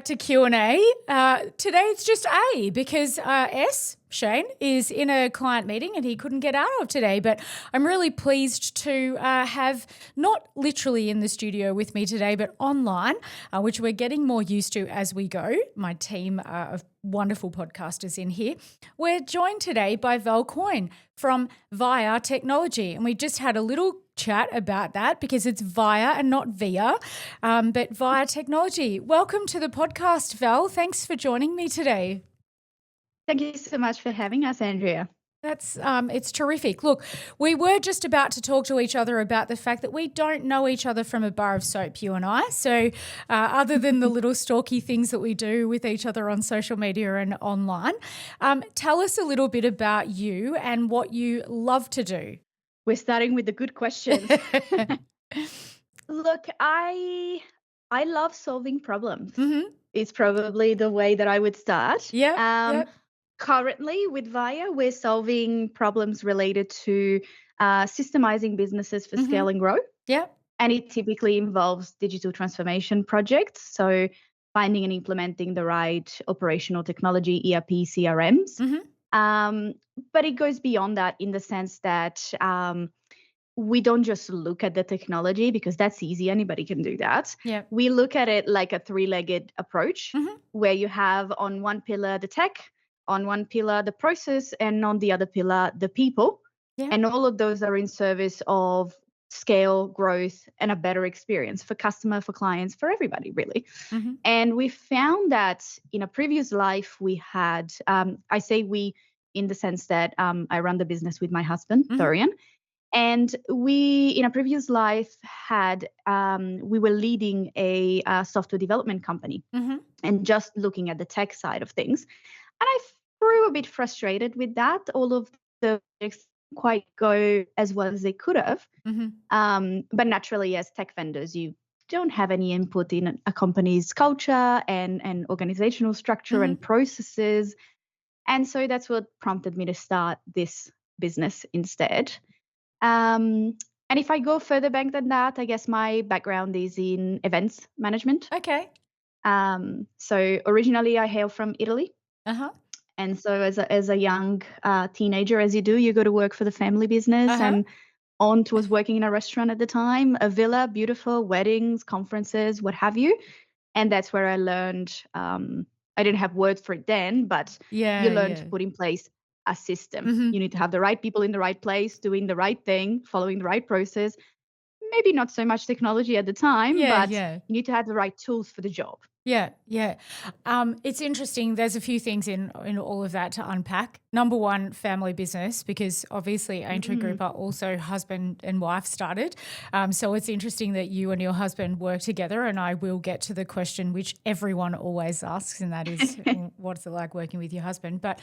back to Q&A. Today it's just A because Shane, is in a client meeting and he couldn't get out of today. But I'm really pleased to have not literally in the studio with me today, but online, which we're getting more used to as we go. My team of wonderful podcasters in here. We're joined today by Val Coin from Via Technology, and we just had a little chat about that because it's Via and not Via, but Via Technology. Welcome to the podcast, Val. Thanks for joining me today. Thank you so much for having us, Andrea. That's it's terrific. Look, we were just about to talk to each other about the fact that we don't know each other from a bar of soap, you and I. So other than the little stalky things that we do with each other on social media and online, tell us a little bit about you and what you love to do. We're starting with the good questions. Look, I love solving problems. Mm-hmm. It's probably the way that I would start. Yeah. Currently with Via, we're solving problems related to systemizing businesses for scale and grow. Yeah. And it typically involves digital transformation projects. So finding and implementing the right operational technology, ERP, CRMs. Mm-hmm. But it goes beyond that in the sense that we don't just look at the technology because that's easy. Anybody can do that. Yeah. We look at it like a three-legged approach where you have on one pillar the tech, on one pillar the process, and on the other pillar the people. Yeah. And all of those are in service of scale, growth, and a better experience for customer, for clients, for everybody, really. Mm-hmm. And we found that in a previous life we had, I say we in the sense that I run the business with my husband, Dorian. And we, in a previous life, we were leading a software development company and just looking at the tech side of things. And I grew a bit frustrated with that. All of the projects didn't quite go as well as they could have. But naturally, as tech vendors, you don't have any input in a company's culture and organizational structure and processes. And so that's what prompted me to start this business instead. And if I go further back than that, I guess my background is in events management. Okay. So originally I hail from Italy. And so as a young teenager, as you do, you go to work for the family business. And Aunt was working in a restaurant at the time, a villa, beautiful, weddings, conferences, what have you. And that's where I learned, I didn't have words for it then, but you learn to put in place a system. You need to have the right people in the right place, doing the right thing, following the right process. Maybe not so much technology at the time, but you need to have the right tools for the job. Yeah. It's interesting. There's a few things in all of that to unpack. Number one, family business, because obviously Aintree Group are also husband and wife started. So it's interesting that you and your husband work together, and I will get to the question which everyone always asks, and that is what's it like working with your husband? But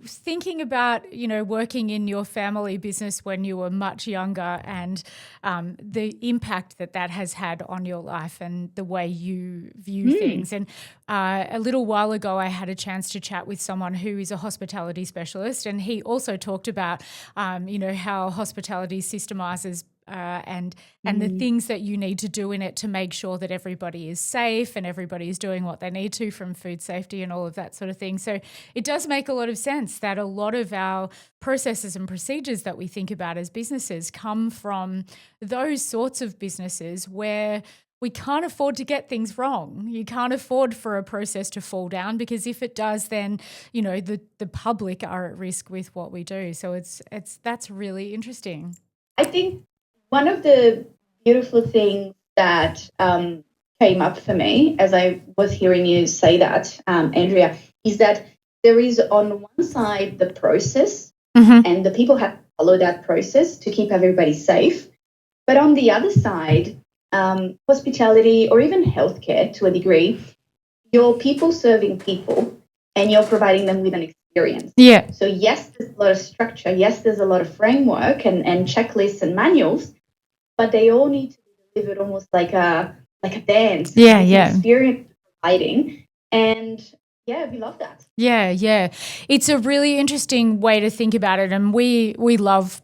thinking about, working in your family business when you were much younger and the impact that has had on your life and the way you view things. And a little while ago, I had a chance to chat with someone who is a hospitality specialist, and he also talked about, how hospitality systemizes and the things that you need to do in it to make sure that everybody is safe and everybody is doing what they need to from food safety and all of that sort of thing. So it does make a lot of sense that a lot of our processes and procedures that we think about as businesses come from those sorts of businesses where we can't afford to get things wrong. You can't afford for a process to fall down because if it does, then, the public are at risk with what we do. So that's really interesting. I think one of the beautiful things that came up for me as I was hearing you say that, Andrea, is that there is on one side the process and the people have to follow that process to keep everybody safe. But on the other side, hospitality or even healthcare to a degree, you're people serving people and you're providing them with an experience. Yeah. So yes, there's a lot of structure. Yes, there's a lot of framework and checklists and manuals, but they all need to be delivered almost like a dance. Yeah. Experience providing. And yeah, we love that. Yeah. It's a really interesting way to think about it. And we love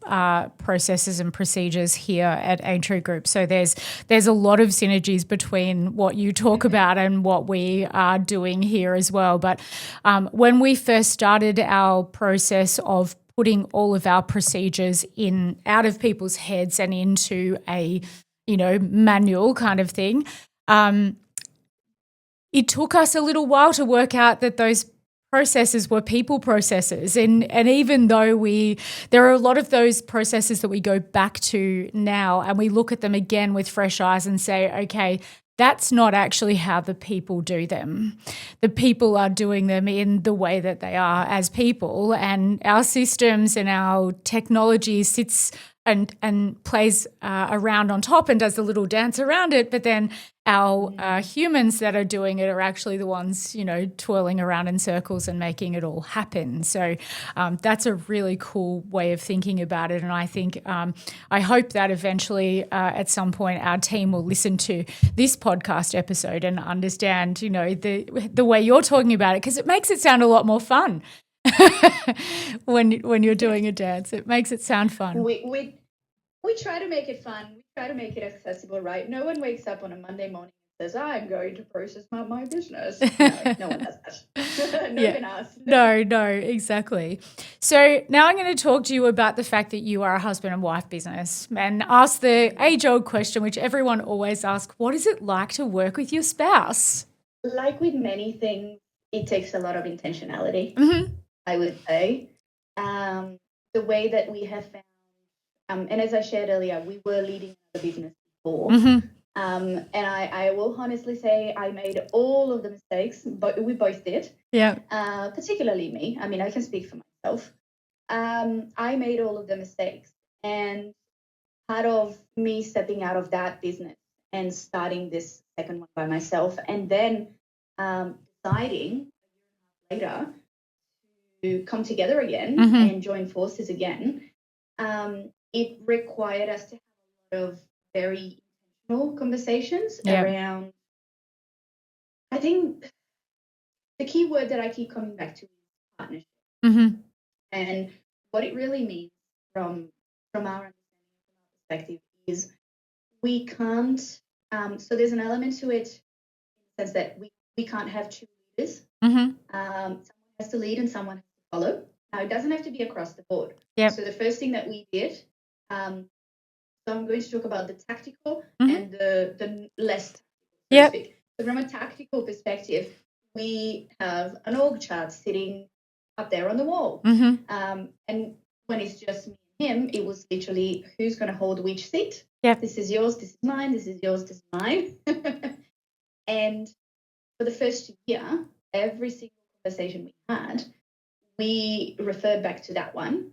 processes and procedures here at Aintree Group. So there's a lot of synergies between what you talk about and what we are doing here as well. But when we first started our process of putting all of our procedures out of people's heads and into a, manual kind of thing, it took us a little while to work out that those processes were people processes. And even though there are a lot of those processes that we go back to now and we look at them again with fresh eyes and say, okay, that's not actually how the people do them. The people are doing them in the way that they are as people, and our systems and our technology sits and plays around on top and does a little dance around it, but then our humans that are doing it are actually the ones, twirling around in circles and making it all happen. So that's a really cool way of thinking about it. And I think I hope that eventually at some point our team will listen to this podcast episode and understand, the way you're talking about it, because it makes it sound a lot more fun. when you're doing a dance, it makes it sound fun. We try to make it fun. We try to make it accessible, right? No one wakes up on a Monday morning and says, I'm going to process my business. No one does that. Not even us. No, exactly. So now I'm going to talk to you about the fact that you are a husband and wife business, and ask the age-old question, which everyone always asks, what is it like to work with your spouse? Like with many things, it takes a lot of intentionality. I would say. The way that we have found, and as I shared earlier, we were leading the business before. And I will honestly say I made all of the mistakes, but we both did. Yeah. Particularly me. I mean, I can speak for myself. I made all of the mistakes. And part of me stepping out of that business and starting this second one by myself, and then deciding later to come together again and join forces again, it required us to have a lot of very intentional conversations around, I think the key word that I keep coming back to is partnership. And what it really means from our perspective is we can't, so there's an element to it in the sense that we can't have two leaders. Someone has to lead and someone has to follow. Now, it doesn't have to be across the board. So the first thing that we did, so I'm going to talk about the tactical and the less tactical, so to speak. So from a tactical perspective, we have an org chart sitting up there on the wall. And when it's just me and him, it was literally who's going to hold which seat. This is yours, this is mine, this is yours, this is mine. And for the first year, every single conversation we had, we referred back to that one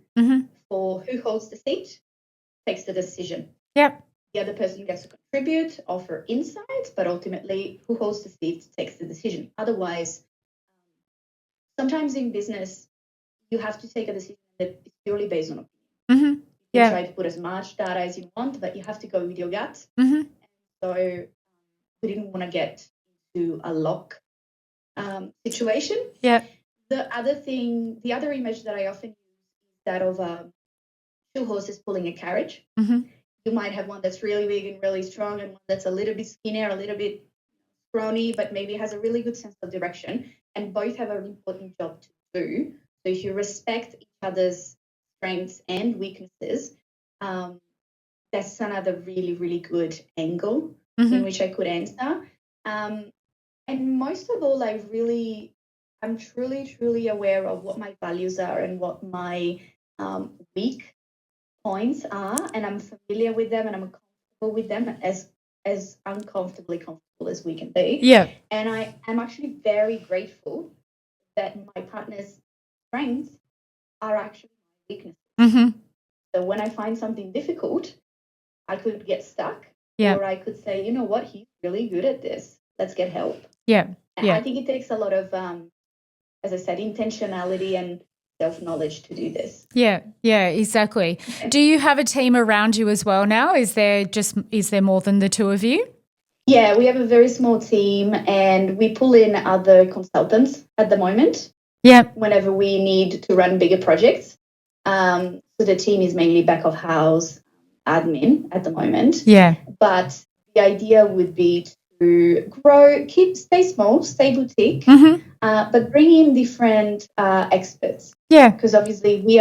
for who holds the seat, takes the decision. The other person gets to contribute, offer insights, but ultimately who holds the seat takes the decision. Otherwise, sometimes in business, you have to take a decision that is purely based on opinion. You try to put as much data as you want, but you have to go with your gut. So we didn't want to get into a lock situation. The other image that I often use is that of two horses pulling a carriage. You might have one that's really big and really strong and one that's a little bit skinnier, a little bit scrawny, but maybe has a really good sense of direction. And both have an important job to do. So if you respect each other's strengths and weaknesses, that's another really, really good angle in which I could answer. And most of all, I'm truly, truly aware of what my values are and what my weak points are, and I'm familiar with them and I'm comfortable with them as uncomfortably comfortable as we can be. And I'm actually very grateful that my partner's strengths are actually my weaknesses. So when I find something difficult, I could get stuck, or I could say, you know what, he's really good at this. Let's get help. And I think it takes a lot of, as I said, intentionality and self-knowledge to do this. Yeah, exactly. Do you have a team around you as well now? Is there more than the two of you? Yeah, we have a very small team and we pull in other consultants at the moment. Yeah. Whenever we need to run bigger projects. So the team is mainly back of house admin at the moment. Yeah. But the idea would be to grow, stay small, stay boutique, but bring in different experts. Yeah. Because obviously we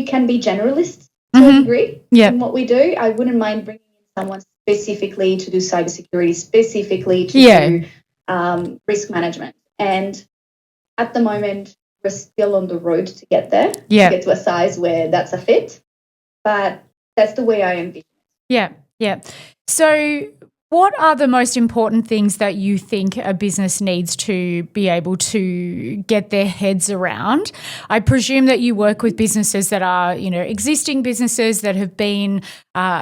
can be generalists to a degree in what we do. I wouldn't mind bringing in someone specifically to do cybersecurity, specifically to do risk management. And at the moment, we're still on the road to get there, to get to a size where that's a fit. But that's the way I envision it. Yeah, yeah. So what are the most important things that you think a business needs to be able to get their heads around? I presume that you work with businesses that are, existing businesses that have been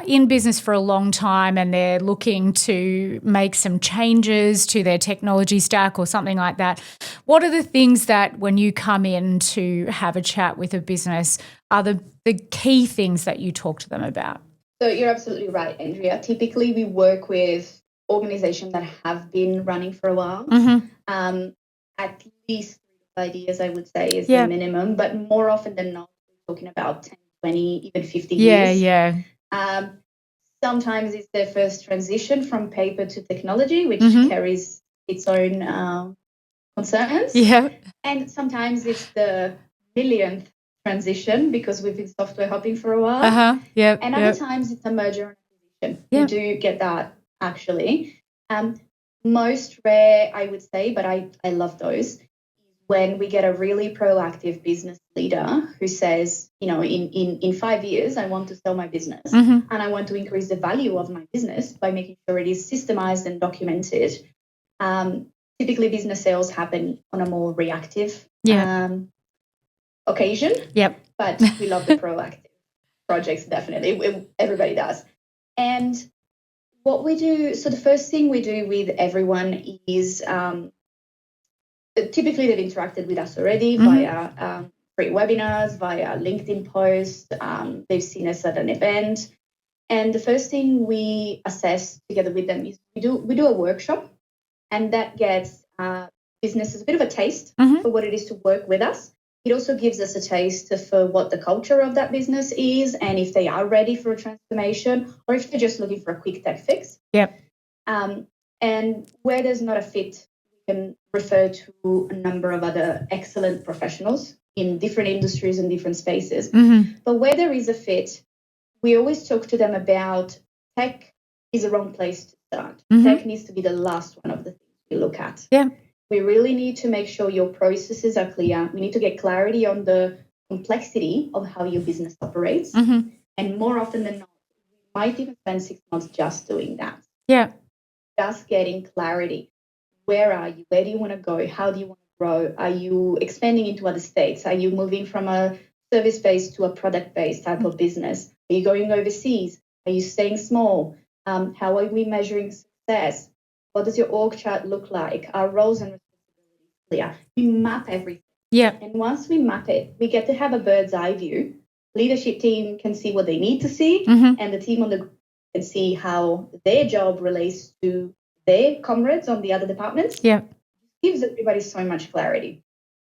in business for a long time and they're looking to make some changes to their technology stack or something like that. What are the things that when you come in to have a chat with a business are the key things that you talk to them about? So you're absolutely right, Andrea. Typically, we work with organizations that have been running for a while. At least 5 years, I would say, is the minimum. But more often than not, we're talking about 10, 20, even 50 years. Yeah. Sometimes it's their first transition from paper to technology, which carries its own concerns. Yeah. And sometimes it's the millionth transition because we've been software hopping for a while. And other times it's a merger and acquisition. We do get that actually. Most rare, I would say, but I love those, when we get a really proactive business leader who says, in 5 years, I want to sell my business and I want to increase the value of my business by making sure it is systemized and documented. Typically, business sales happen on a more reactive occasion. But we love the proactive projects, definitely. Everybody does. And what we do, so the first thing we do with everyone is typically they've interacted with us already via free webinars, via LinkedIn posts. They've seen us at an event. And the first thing we assess together with them is we do a workshop, and that gets businesses a bit of a taste for what it is to work with us. It also gives us a taste for what the culture of that business is and if they are ready for a transformation or if they're just looking for a quick tech fix. And where there's not a fit, we can refer to a number of other excellent professionals in different industries and different spaces. But where there is a fit, we always talk to them about tech is the wrong place to start. Tech needs to be the last one of the things we look at. We really need to make sure your processes are clear. We need to get clarity on the complexity of how your business operates. And more often than not, we might even spend 6 months just doing that. Just getting clarity. Where are you? Where do you want to go? How do you want to grow? Are you expanding into other states? Are you moving from a service-based to a product-based type of business? Are you going overseas? Are you staying small? How are we measuring success? What does your org chart look like? Our roles and responsibilities clear. We map everything. And once we map it, we get to have a bird's eye view. Leadership team can see what they need to see, and the team on the group can see how their job relates to their comrades on the other departments. It gives everybody so much clarity.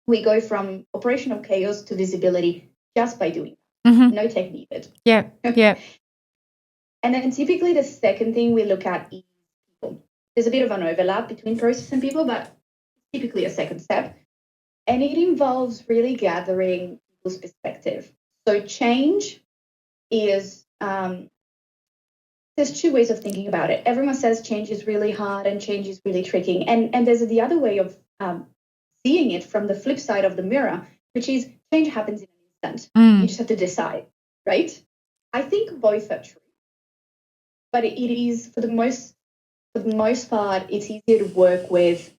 We go from operational chaos to visibility just by doing that. No tech needed. And then typically the second thing we look at is people. There's a bit of an overlap between process and people, but typically a second step. And it involves really gathering people's perspective. So change is, there's two ways of thinking about it. Everyone says change is really hard and change is really tricky. And there's the other way of seeing it from the flip side of the mirror, which is change happens in an instant. You just have to decide, right? I think both are true. But it is, for the most part, it's easier to work with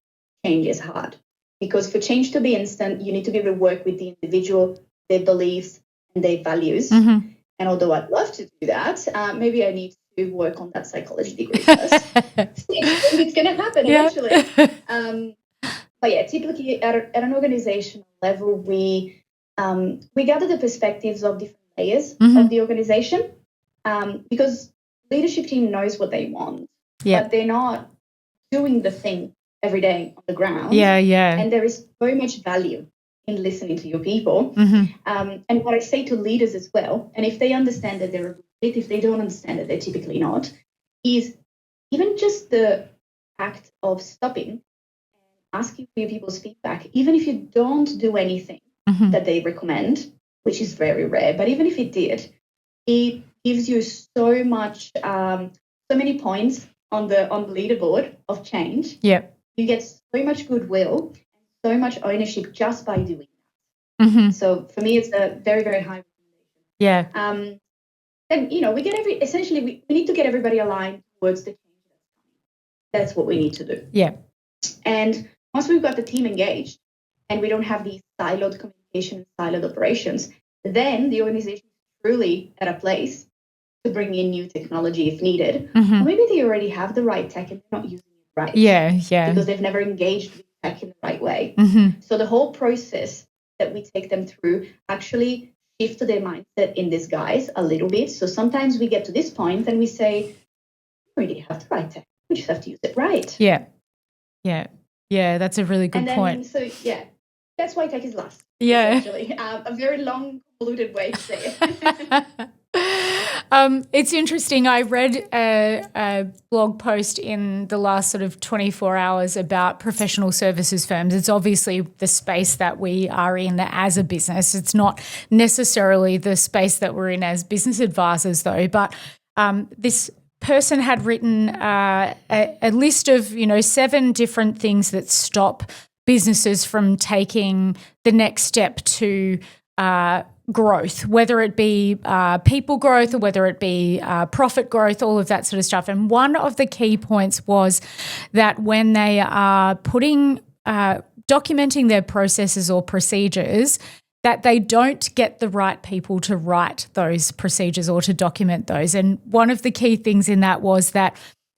change is hard. Because for change to be instant, you need to be able to work with the individual, their beliefs, and their values. And although I'd love to do that, maybe I need to work on that psychology degree first. It's going to happen eventually. But yeah, typically at an organizational level, we gather the perspectives of different layers of the organization because leadership team knows what they want. but they're not doing the thing every day on the ground. And there is so much value in listening to your people. And what I say to leaders as well, and if they understand that they're a bit, if they don't understand that they're typically not, is even just the act of stopping, asking for your people's feedback, even if you don't do anything that they recommend, which is very rare, but even if it did, it gives you so many points on the leaderboard of change. You get so much goodwill, so much ownership just by doing that. So for me, it's a very, very high recommendation. Then we get we need to get everybody aligned towards the change. That's what we need to do. And once we've got the team engaged and we don't have these siloed communication and siloed operations, then the organization is truly at a place to bring in new technology if needed. Or maybe they already have the right tech and they're not using it right. Because they've never engaged with tech in the right way. So the whole process that we take them through actually shifts their mindset in disguise a little bit. So sometimes we get to this point and we say, we already have the right tech. We just have to use it right. Yeah, that's a really good point. So, that's why tech is last. Actually, a very long, convoluted way to say it. It's interesting. I read a blog post in the last sort of 24 hours about professional services firms. It's obviously the space that we are in as a business. It's not necessarily the space that we're in as business advisors, though. But this person had written a list of 7 different things that stop businesses from taking the next step to growth, whether it be people growth or whether it be profit growth, all of that sort of stuff. And one of the key points was that when they are documenting their processes or procedures, that they don't get the right people to write those procedures or to document those. And one of the key things in that was that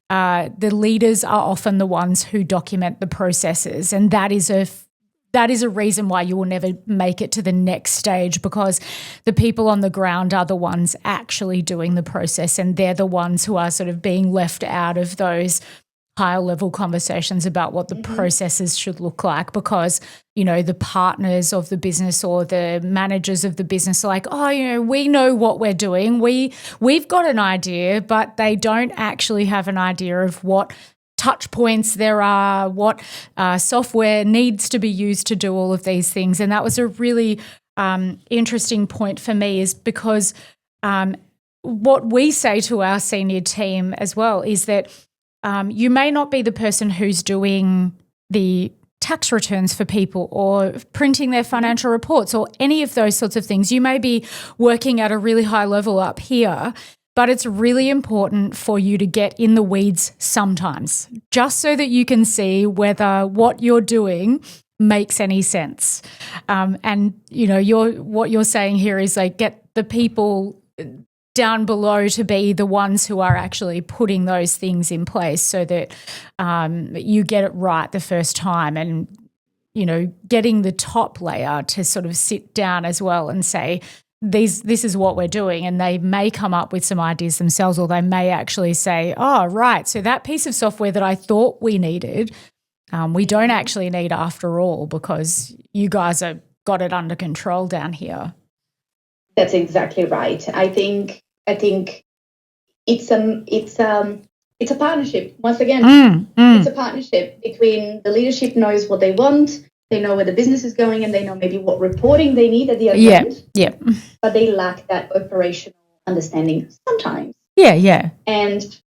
the leaders are often the ones who document the processes, and that is a reason why you will never make it to the next stage, because the people on the ground are the ones actually doing the process, and they're the ones who are sort of being left out of those higher level conversations about what the processes should look like, because the partners of the business or the managers of the business are like, we know what we're doing, we've got an idea, but they don't actually have an idea of what touch points there are, what software needs to be used to do all of these things. And that was a really interesting point for me, is because what we say to our senior team as well is that you may not be the person who's doing the tax returns for people or printing their financial reports or any of those sorts of things. You may be working at a really high level up here, but it's really important for you to get in the weeds sometimes, just so that you can see whether what you're doing makes any sense. And what you're saying here is like, get the people down below to be the ones who are actually putting those things in place, so that you get it right the first time, and getting the top layer to sort of sit down as well and say, this is what we're doing, and they may come up with some ideas themselves, or they may actually say, oh, right, so that piece of software that I thought we needed, we don't actually need after all, because you guys have got it under control down here. That's exactly right. I think it's a partnership. Once again, it's a partnership between the leadership knows what they want, they know where the business is going, and they know maybe what reporting they need at the other end. But they lack that operational understanding sometimes. And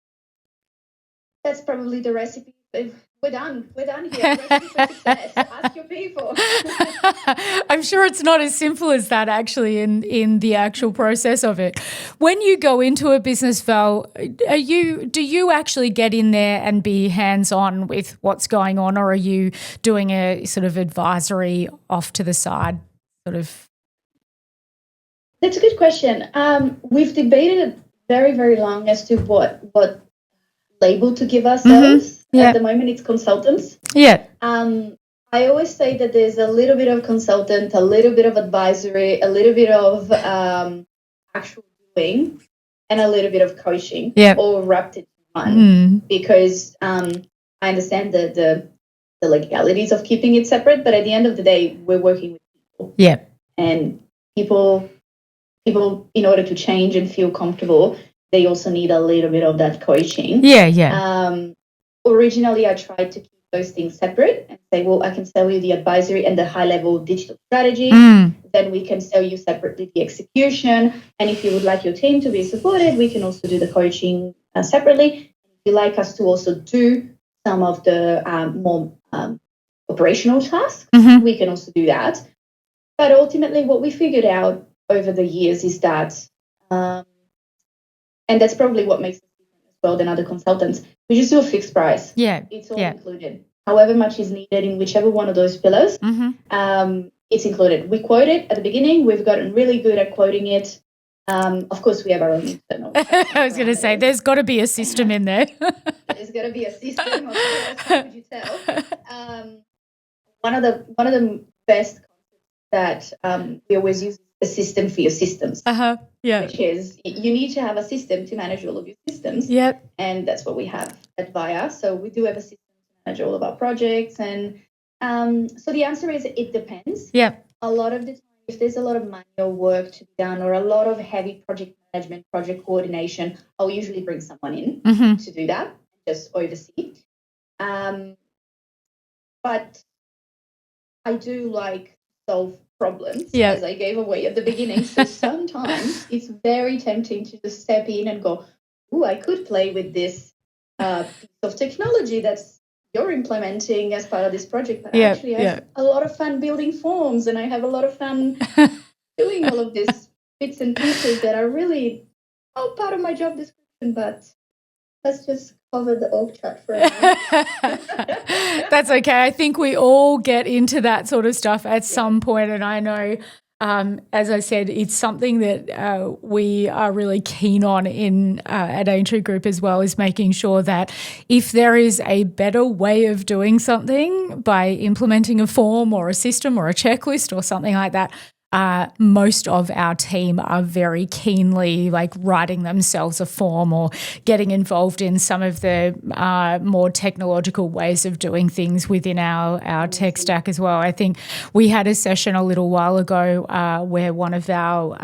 that's probably the recipe. We're done here. Recipe for success. Ask your people. I'm sure it's not as simple as that, actually, in the actual process of it. When you go into a business, Val, do you actually get in there and be hands-on with what's going on, or are you doing a sort of advisory off to the side sort of? That's a good question. We've debated very, very long as to what label to give ourselves. At the moment, it's consultants. I always say that there's a little bit of consultant, a little bit of advisory, a little bit of actual doing, and a little bit of coaching, all wrapped in everyone because I understand the legalities of keeping it separate, but at the end of the day, we're working with people. Yeah. And people, in order to change and feel comfortable, they also need a little bit of that coaching. Yeah. Originally, I tried to keep those things separate and say, well, I can sell you the advisory and the high-level digital strategy. Then we can sell you separately the execution. And if you would like your team to be supported, we can also do the coaching separately. If you like us to also do some of the more operational tasks, we can also do that. But ultimately, what we figured out over the years is that, and that's probably what makes us different as well than other consultants, we just do a fixed price. Yeah. It's all included. However much is needed in whichever one of those pillars, it's included. We quote it at the beginning. We've gotten really good at quoting it. Of course, we have our own internal. I was going to say, there's got to be a system in there. There's got to be a system. Of course, how could you tell? One of the best that we always use a system for your systems. Which is you need to have a system to manage all of your systems. Yep. And that's what we have at VIA. So we do have a system to manage all of our projects. And so the answer is it depends. Yep. A lot of the time, if there's a lot of manual work to be done or a lot of heavy project management, project coordination, I'll usually bring someone in to do that, just oversee. But I do like solve problems, as I gave away at the beginning. So sometimes it's very tempting to just step in and go, "Ooh, I could play with this piece of technology that's you're implementing as part of this project." But actually, I have a lot of fun building forms, and I have a lot of fun doing all of these bits and pieces that are really all part of my job description. But let's just cover the org chart for a minute. That's okay. I think we all get into that sort of stuff at some point, and I know, as I said, it's something that we are really keen on at Aintree Group as well, is making sure that if there is a better way of doing something by implementing a form or a system or a checklist or something like that, most of our team are very keenly writing themselves a form or getting involved in some of the more technological ways of doing things within our tech stack as well. I think we had a session a little while ago where one of our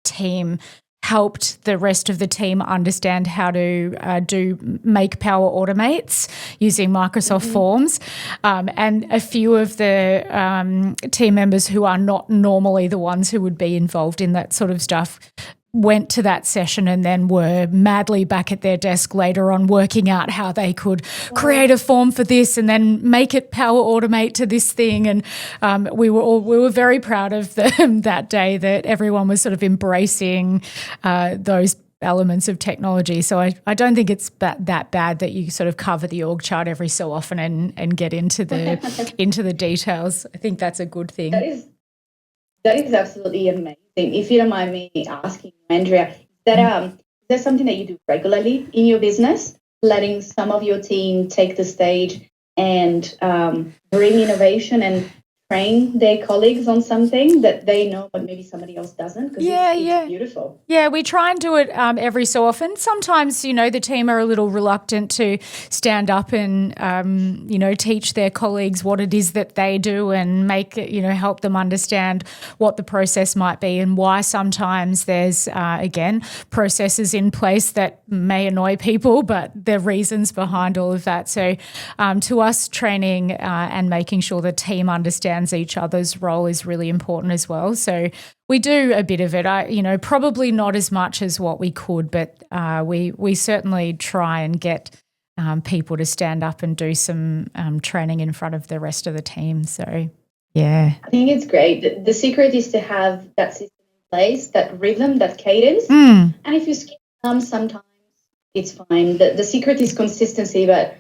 team helped the rest of the team understand how to make Power Automates using Microsoft Forms. And a few of the team members who are not normally the ones who would be involved in that sort of stuff went to that session and then were madly back at their desk later on working out how they could create a form for this and then make it Power Automate to this thing. And we were very proud of them that day, that everyone was sort of embracing those elements of technology. So I don't think it's that bad that you sort of cover the org chart every so often and get into the details. I think that's a good thing. That is absolutely amazing. If you don't mind me asking, Andrea, is that something that you do regularly in your business, letting some of your team take the stage and bring innovation and train their colleagues on something that they know but maybe somebody else doesn't? Because it's beautiful. Yeah, we try and do it every so often. Sometimes, the team are a little reluctant to stand up and, teach their colleagues what it is that they do and help them understand what the process might be and why sometimes there's, processes in place that may annoy people, but there are reasons behind all of that. So to us, training and making sure the team understands each other's role is really important as well. So we do a bit of it. Probably not as much as what we could, but we certainly try and get people to stand up and do some training in front of the rest of the team. So, yeah. I think it's great. The secret is to have that system in place, that rhythm, that cadence. And if you skip sometimes it's fine. The secret is consistency, but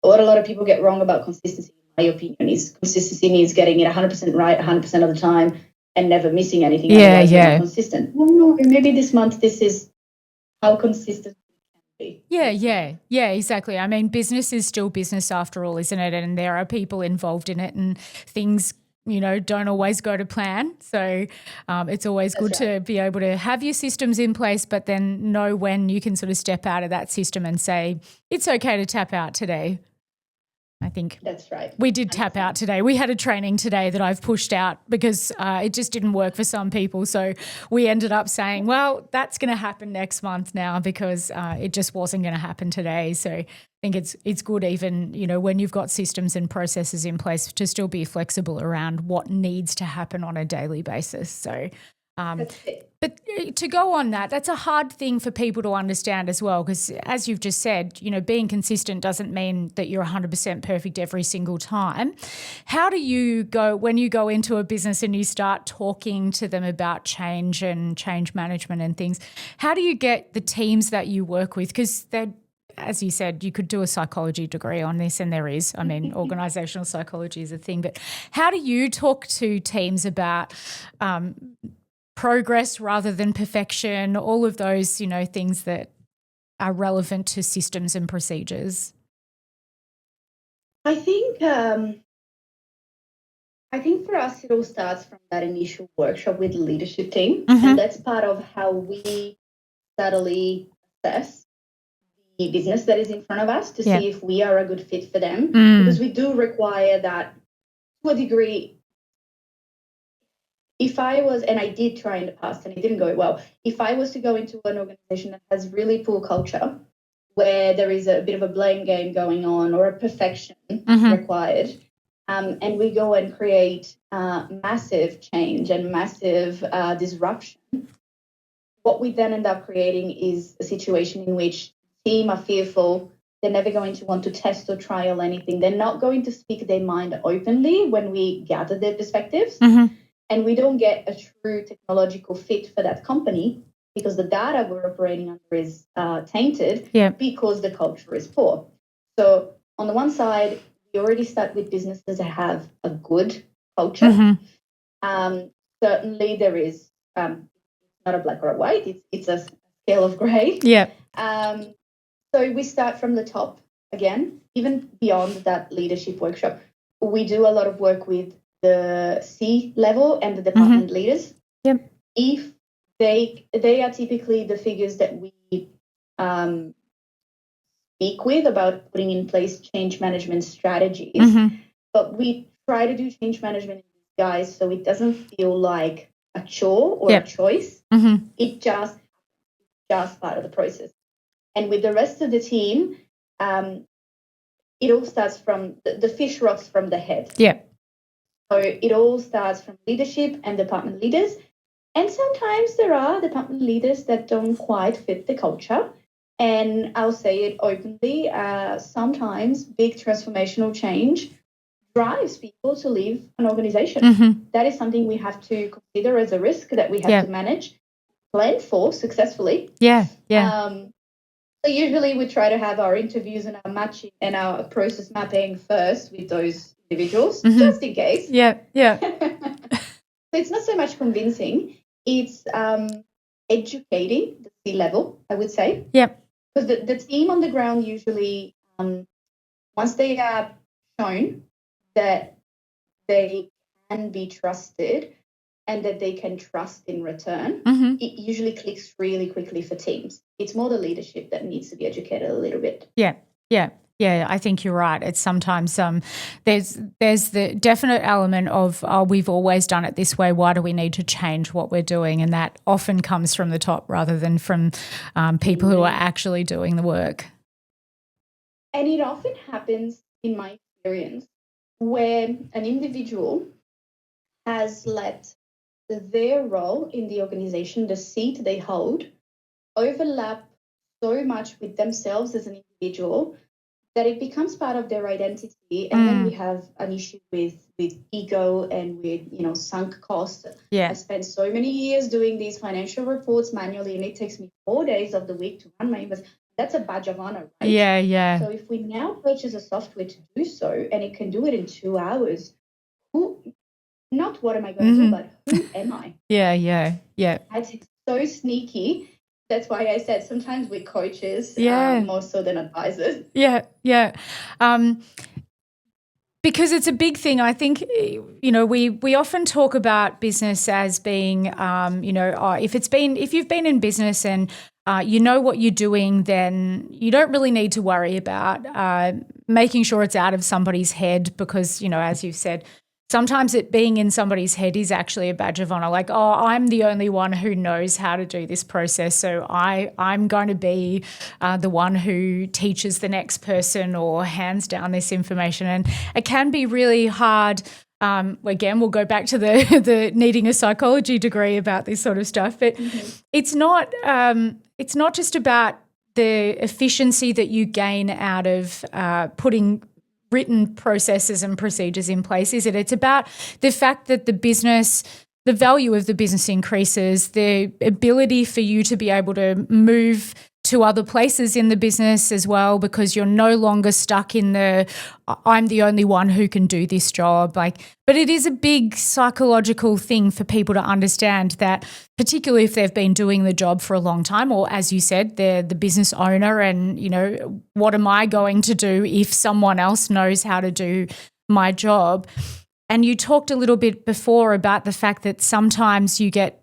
what a lot of people get wrong about consistency, in my opinion, is consistency means getting it 100% right 100% of the time and never missing anything. Otherwise you're not consistent. Well, no, maybe this month this is how consistent it can be. Yeah, exactly. I mean, business is still business after all, isn't it? And there are people involved in it and things don't always go to plan. So it's always good to be able to have your systems in place, but then know when you can sort of step out of that system and say, it's okay to tap out today. I think that's right. We did tap out today. We had a training today that I've pushed out because it just didn't work for some people. So we ended up saying, well, that's going to happen next month now because it just wasn't going to happen today. So I think it's good even, when you've got systems and processes in place to still be flexible around what needs to happen on a daily basis. So but to go on that's a hard thing for people to understand as well because as you've just said, being consistent doesn't mean that you're 100% perfect every single time. How do you go when you go into a business and you start talking to them about change and change management and things? How do you get the teams that you work with? Because as you said, you could do a psychology degree on this, and there is. I mean, organisational psychology is a thing. But how do you talk to teams about progress rather than perfection, all of those, things that are relevant to systems and procedures? I think for us, it all starts from that initial workshop with the leadership team. And that's part of how we subtly assess the business that is in front of us to see if we are a good fit for them. Because we do require that to a degree. If I was, and I did try in the past and it didn't go well, if I was to go into an organization that has really poor culture, where there is a bit of a blame game going on or a perfection required, and we go and create massive change and massive disruption, what we then end up creating is a situation in which the team are fearful. They're never going to want to test or trial anything. They're not going to speak their mind openly when we gather their perspectives. And we don't get a true technological fit for that company because the data we're operating under is tainted because the culture is poor. So on the one side, we already start with businesses that have a good culture. Certainly there is not a black or a white. It's a scale of grey. So we start from the top again, even beyond that leadership workshop. We do a lot of work with the C level and the department leaders. If they are typically the figures that we speak with about putting in place change management strategies, but we try to do change management in disguise so it doesn't feel like a chore or a choice. It just part of the process. And with the rest of the team, it all starts from the fish rots from the head. So it all starts from leadership and department leaders. And sometimes there are department leaders that don't quite fit the culture. And I'll say it openly, sometimes big transformational change drives people to leave an organization. That is something we have to consider as a risk that we have to manage, plan for successfully. So usually we try to have our interviews and our matching and our process mapping first with those individuals, just in case. So it's not so much convincing, it's educating the C-level, I would say. Because the team on the ground usually, once they are shown that they can be trusted and that they can trust in return, it usually clicks really quickly for teams. It's more the leadership that needs to be educated a little bit. Yeah, I think you're right. It's sometimes there's the definite element of, we've always done it this way. Why do we need to change what we're doing? And that often comes from the top rather than from people who are actually doing the work. And it often happens, in my experience, where an individual has let their role in the organization, the seat they hold, overlap so much with themselves as an individual that it becomes part of their identity. And then we have an issue with ego and with, sunk costs. I spent so many years doing these financial reports manually, and it takes me 4 days of the week to run my investment. That's a badge of honor, right? So if we now purchase a software to do so, and it can do it in 2 hours, not what am I going to do, but who am I? That's so sneaky. That's why I said sometimes we're coaches more so than advisors. Because it's a big thing. I think, we often talk about business as being, if you've been in business and you know what you're doing, then you don't really need to worry about making sure it's out of somebody's head because, as you've said, sometimes it being in somebody's head is actually a badge of honor. Like, oh, I'm the only one who knows how to do this process, so I'm going to be the one who teaches the next person or hands down this information. And it can be really hard. Again, we'll go back to the needing a psychology degree about this sort of stuff. But it's not just about the efficiency that you gain out of putting written processes and procedures in place, is it? It's about the fact that the value of the business increases, the ability for you to be able to move to other places in the business as well, because you're no longer stuck in I'm the only one who can do this job. But it is a big psychological thing for people to understand that, particularly if they've been doing the job for a long time, or as you said, they're the business owner and, what am I going to do if someone else knows how to do my job? And you talked a little bit before about the fact that sometimes you get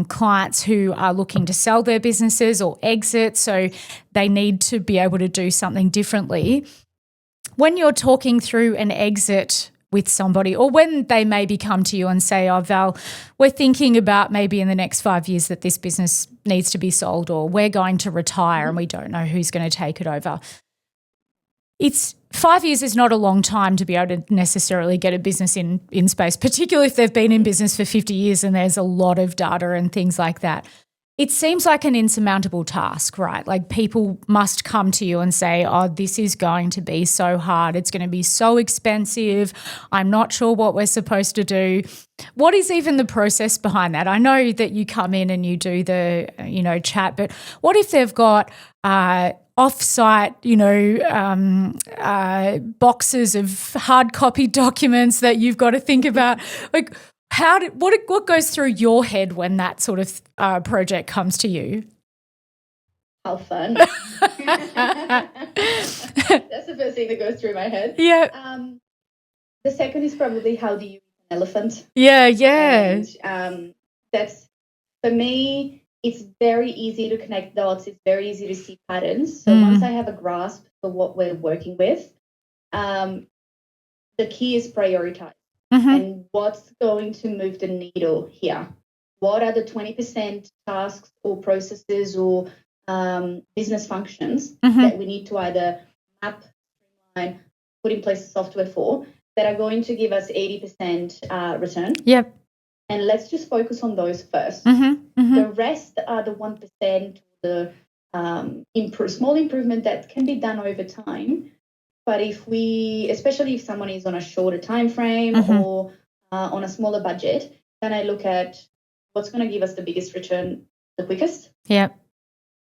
clients who are looking to sell their businesses or exit, so they need to be able to do something differently. When you're talking through an exit with somebody, or when they maybe come to you and say, oh, Val, we're thinking about maybe in the next 5 years that this business needs to be sold, or we're going to retire and we don't know who's going to take it over. 5 years is not a long time to be able to necessarily get a business in space, particularly if they've been in business for 50 years and there's a lot of data and things like that. It seems like an insurmountable task, right? Like, people must come to you and say, oh, this is going to be so hard. It's going to be so expensive. I'm not sure what we're supposed to do. What is even the process behind that? I know that you come in and you do the, chat, but what if they've got off-site, boxes of hard copy documents that you've got to think about? Like, what goes through your head when that sort of project comes to you? How fun. That's the first thing that goes through my head. Yeah. The second is probably, how do you eat an elephant? Yeah. And that's, for me, it's very easy to connect dots. It's very easy to see patterns. So once I have a grasp for what we're working with, the key is prioritize. And what's going to move the needle here? What are the 20% tasks or processes or business functions that we need to either map, streamline, put in place software for, that are going to give us 80% return? Yep. And let's just focus on those first. The rest are the 1%, the small improvement that can be done over time. But especially if someone is on a shorter time frame or on a smaller budget, then I look at what's going to give us the biggest return the quickest. Yep.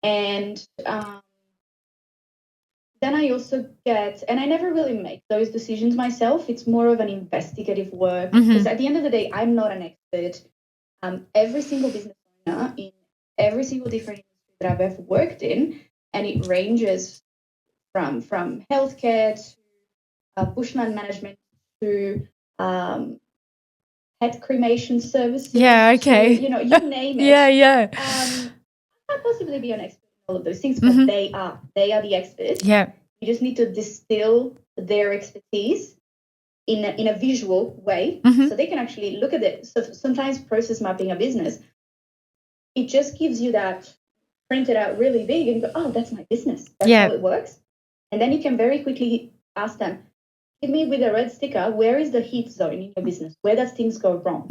And then I also and I never really make those decisions myself. It's more of an investigative work, because at the end of the day, I'm not an expert. Every single business owner in every single different industry that I've ever worked in, and it ranges from healthcare to bushland management to pet cremation services. Yeah, okay. To, you name it. Yeah. I can't possibly be an expert in all of those things, but they are the experts. Yeah. You just need to distill their expertise in a visual way, so they can actually look at it. So sometimes process mapping a business, it just gives you that printed out really big and go, oh, that's my business. That's how it works. And then you can very quickly ask them, give me with a red sticker, where is the heat zone in your business? Where does things go wrong?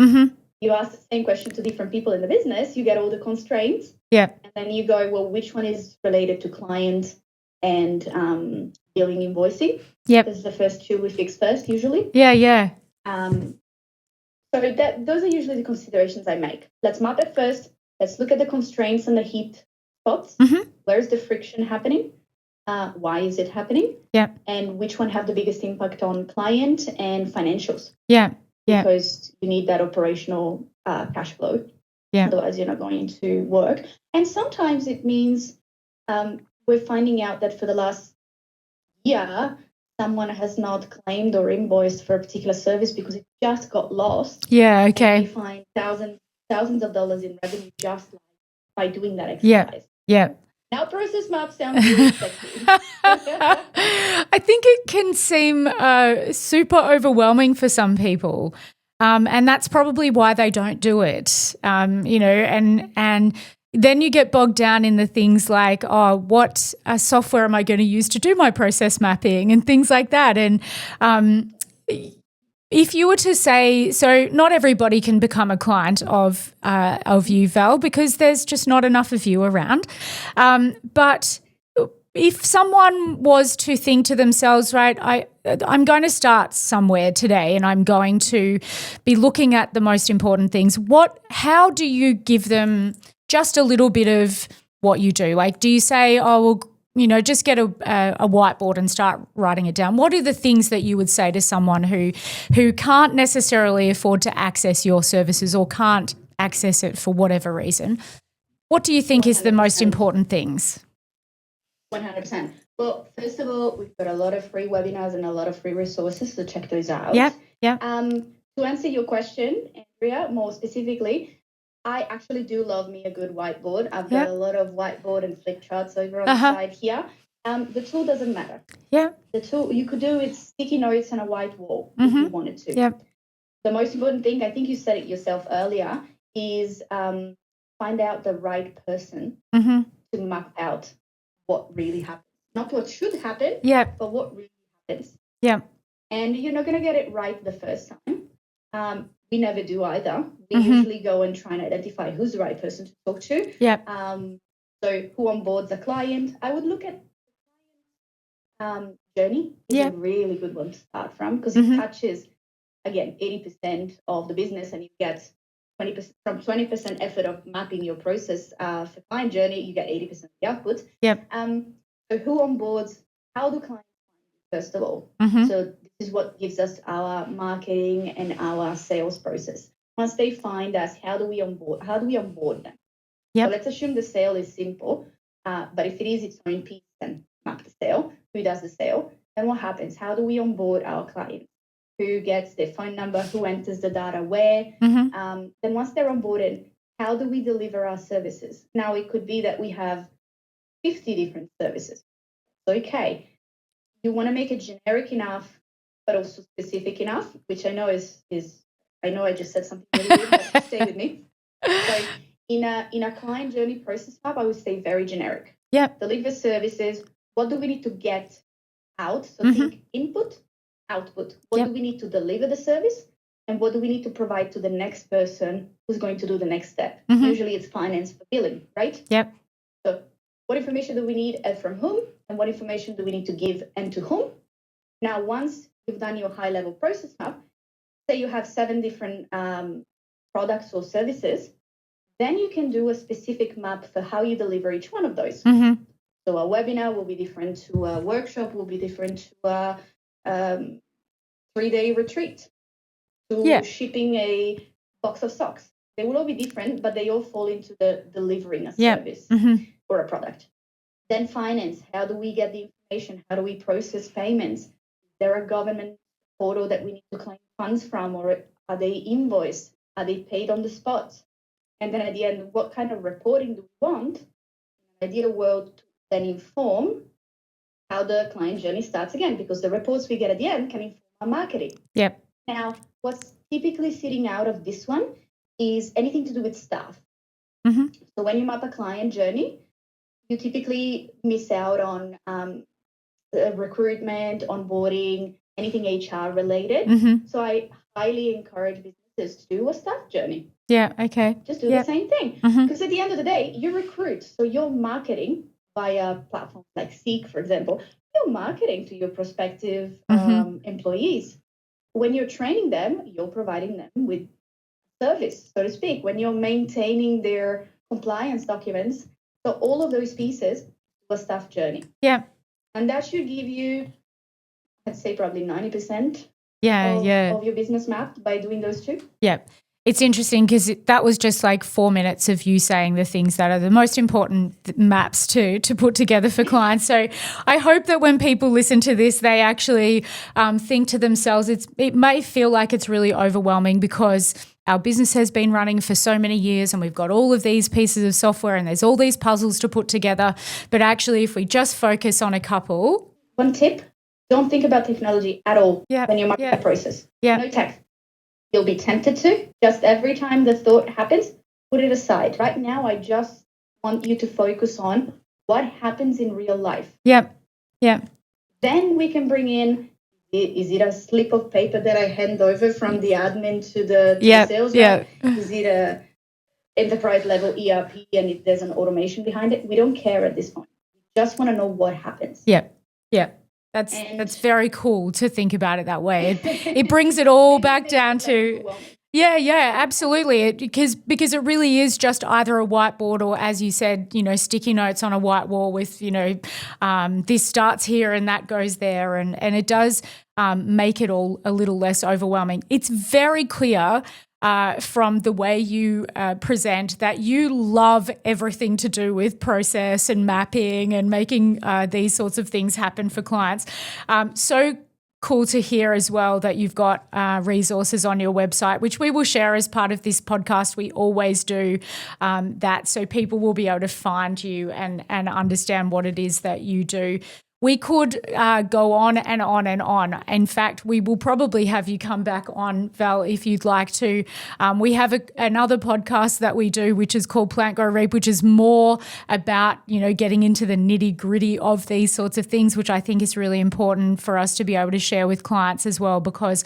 You ask the same question to different people in the business, you get all the constraints. Yeah. And then you go, well, which one is related to client and billing, invoicing? Yep. This is the first two we fix first, usually. Yeah. So those are usually the considerations I make. Let's map it first. Let's look at the constraints and the heat spots. Where's the friction happening? Why is it happening? Yeah. And which one have the biggest impact on client and financials? Yeah. Because you need that operational cash flow. Yeah. Otherwise, you're not going to work. And sometimes it means we're finding out that for the last year, someone has not claimed or invoiced for a particular service because it just got lost. Yeah, okay. We find thousands of dollars in revenue just by doing that Yeah, exercise. yeah. Now, process map sounds really sexy. I think it can seem super overwhelming for some people. And that's probably why they don't do it, and then you get bogged down in the things like, oh, what software am I going to use to do my process mapping and things like that. And if you were to say, so not everybody can become a client of you, Val, because there's just not enough of you around. But if someone was to think to themselves, right, I'm going to start somewhere today and I'm going to be looking at the most important things, how do you give them just a little bit of what you do? Like, do you say, oh, well, just get a whiteboard and start writing it down? What are the things that you would say to someone who can't necessarily afford to access your services or can't access it for whatever reason? What do you think 100%. Is the most important things? 100%. Well, first of all, we've got a lot of free webinars and a lot of free resources, so check those out. Yeah. To answer your question, Andrea, more specifically, I actually do love me a good whiteboard. I've got a lot of whiteboard and flip charts over on the side here. The tool doesn't matter. Yeah. The tool, you could do it sticky notes on a white wall if you wanted to. Yeah. The most important thing, I think you said it yourself earlier, is find out the right person to map out what really happens. Not what should happen, but what really happens. Yeah. And you're not going to get it right the first time. We never do either. We usually go and try and identify who's the right person to talk to. Yeah. So who onboards a client? I would look at journey is a really good one to start from because it touches, again, 80% of the business, and you get 20% effort of mapping your process for client journey, you get 80% of the output. Yep. So who onboards? How do clients find you, first of all? So this is what gives us our marketing and our sales process. Once they find us, how do we onboard them? Yep. So let's assume the sale is simple, but if it is its own piece, then map the sale. Who does the sale? Then what happens? How do we onboard our clients? Who gets their phone number? Who enters the data where? Then once they're onboarded, how do we deliver our services? Now, it could be that we have 50 different services. Okay, you want to make it generic enough, but also specific enough, which I know is I know I just said something really weird, but stay with me. So in a client journey process map, I would say very generic. Yep. Deliver services. What do we need to get out? So think input, output. What do we need to deliver the service? And what do we need to provide to the next person who's going to do the next step? Usually it's finance for billing, right? Yep. So what information do we need and from whom? And what information do we need to give and to whom? Now, once you've done your high-level process map, say you have 7 different products or services, then you can do a specific map for how you deliver each one of those. So a webinar will be different to a workshop, will be different to a 3-day retreat, to shipping a box of socks. They will all be different, but they all fall into the delivering a service or a product. Then finance, how do we get the information? How do we process payments? Is there a government portal that we need to claim funds from, or are they invoiced? Are they paid on the spot? And then at the end, what kind of reporting do we want? In an ideal world, to then inform how the client journey starts again, because the reports we get at the end can inform our marketing. Yep. Now, what's typically sitting out of this one is anything to do with staff. So when you map a client journey, you typically miss out on recruitment, onboarding, anything HR related. So I highly encourage businesses to do a staff journey. Yeah, okay. Just do the same thing. Because at the end of the day, you recruit. So you're marketing via platforms like Seek, for example. You're marketing to your prospective employees. When you're training them, you're providing them with service, so to speak. When you're maintaining their compliance documents, so all of those pieces to a staff journey. Yeah. And that should give you, I'd say, probably 90% of your business mapped by doing those two. Yeah. It's interesting because that was just like 4 minutes of you saying the things that are the most important maps to put together for clients. So I hope that when people listen to this, they actually think to themselves, it may feel like it's really overwhelming because our business has been running for so many years and we've got all of these pieces of software and there's all these puzzles to put together. But actually, if we just focus on a couple. One tip, don't think about technology at all when you're marketing a process. No tech. You'll be tempted to. Just every time the thought happens, put it aside. Right now, I just want you to focus on what happens in real life. Yep. Then we can bring in, is it a slip of paper that I hand over from the admin to the sales rep? Is it a enterprise level ERP and there's an automation behind it? We don't care at this point. We just want to know what happens. Yep. That's very cool to think about it that way. It brings it all back down to absolutely. Because it really is just either a whiteboard or, as you said, sticky notes on a white wall with this starts here and that goes there, and it does make it all a little less overwhelming. It's very clear from the way you present that you love everything to do with process and mapping and making these sorts of things happen for clients. So cool to hear as well that you've got resources on your website, which we will share as part of this podcast. We always do that, so people will be able to find you and understand what it is that you do. We could go on and on and on. In fact, we will probably have you come back on, Val, if you'd like to. We have another podcast that we do, which is called Plant Grow Reap, which is more about, getting into the nitty gritty of these sorts of things, which I think is really important for us to be able to share with clients as well, because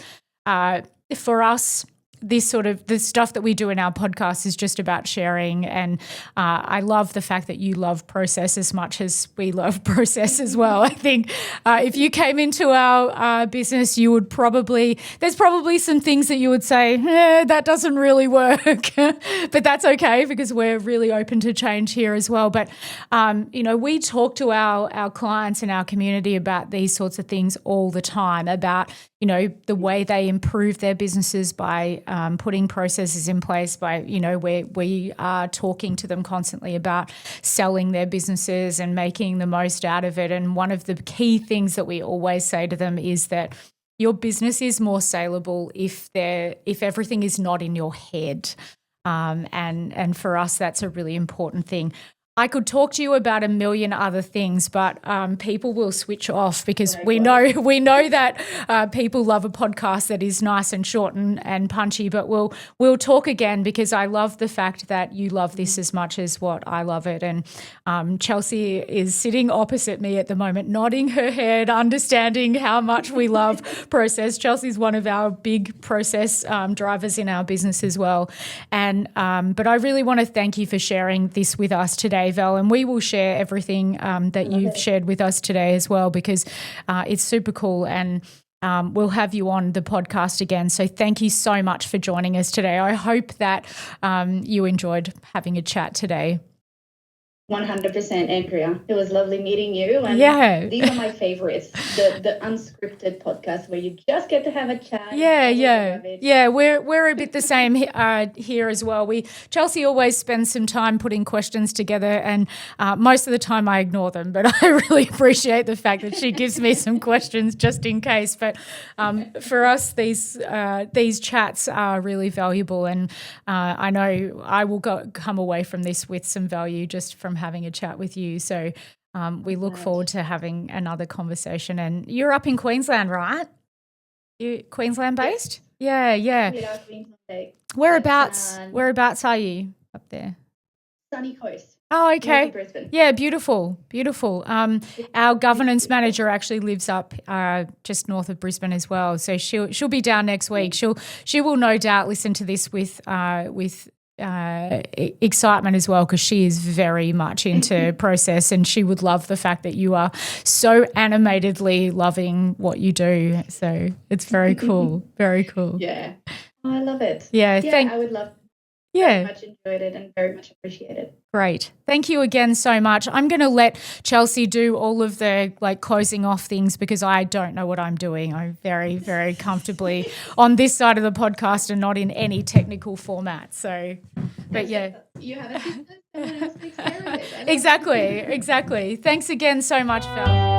for us, the stuff that we do in our podcast is just about sharing. And I love the fact that you love process as much as we love process as well. I think if you came into our business, you would there's probably some things that you would say, that doesn't really work, but that's okay because we're really open to change here as well. But, we talk to our clients and our community about these sorts of things all the time, about the way they improve their businesses by putting processes in place, by, we are talking to them constantly about selling their businesses and making the most out of it. And one of the key things that we always say to them is that your business is more saleable if everything is not in your head. And for us, that's a really important thing. I could talk to you about a million other things, but people will switch off because we know that people love a podcast that is nice and short and punchy. But we'll talk again because I love the fact that you love this as much as what I love it. And Chelsea is sitting opposite me at the moment, nodding her head, understanding how much we love process. Chelsea's one of our big process drivers in our business as well. And but I really want to thank you for sharing this with us today, Val, and we will share everything that you've shared with us today as well, because it's super cool, and we'll have you on the podcast again. So thank you so much for joining us today. I hope that you enjoyed having a chat today. 100%, Andrea. It was lovely meeting you. And these are my favorites, the unscripted podcast where you just get to have a chat. Yeah, we're a bit the same here as well. Chelsea always spends some time putting questions together, and most of the time I ignore them, but I really appreciate the fact that she gives me some questions just in case. But for us, these chats are really valuable, and I know I will come away from this with some value just from having a chat with you. So we look forward to having another conversation. And you're up in Queensland, right? You Queensland based? Yeah. Whereabouts are you up there? Sunny coast. Oh, okay. North of Brisbane. Yeah, beautiful. Our governance manager actually lives up just north of Brisbane as well. So she'll be down next week. She will no doubt listen to this with excitement as well, because she is very much into process, and she would love the fact that you are so animatedly loving what you do. So it's very cool. Very cool. Yeah. Oh, I love it. Yeah. I would love. very much enjoyed it and very much appreciate it. Great. Thank you again so much. I'm going to let Chelsea do all of the closing off things because I don't know what I'm doing. I'm very, very comfortably on this side of the podcast and not in any technical format. So, but yeah. You have a business, someone else takes care of it. Exactly. Thanks again so much, Val.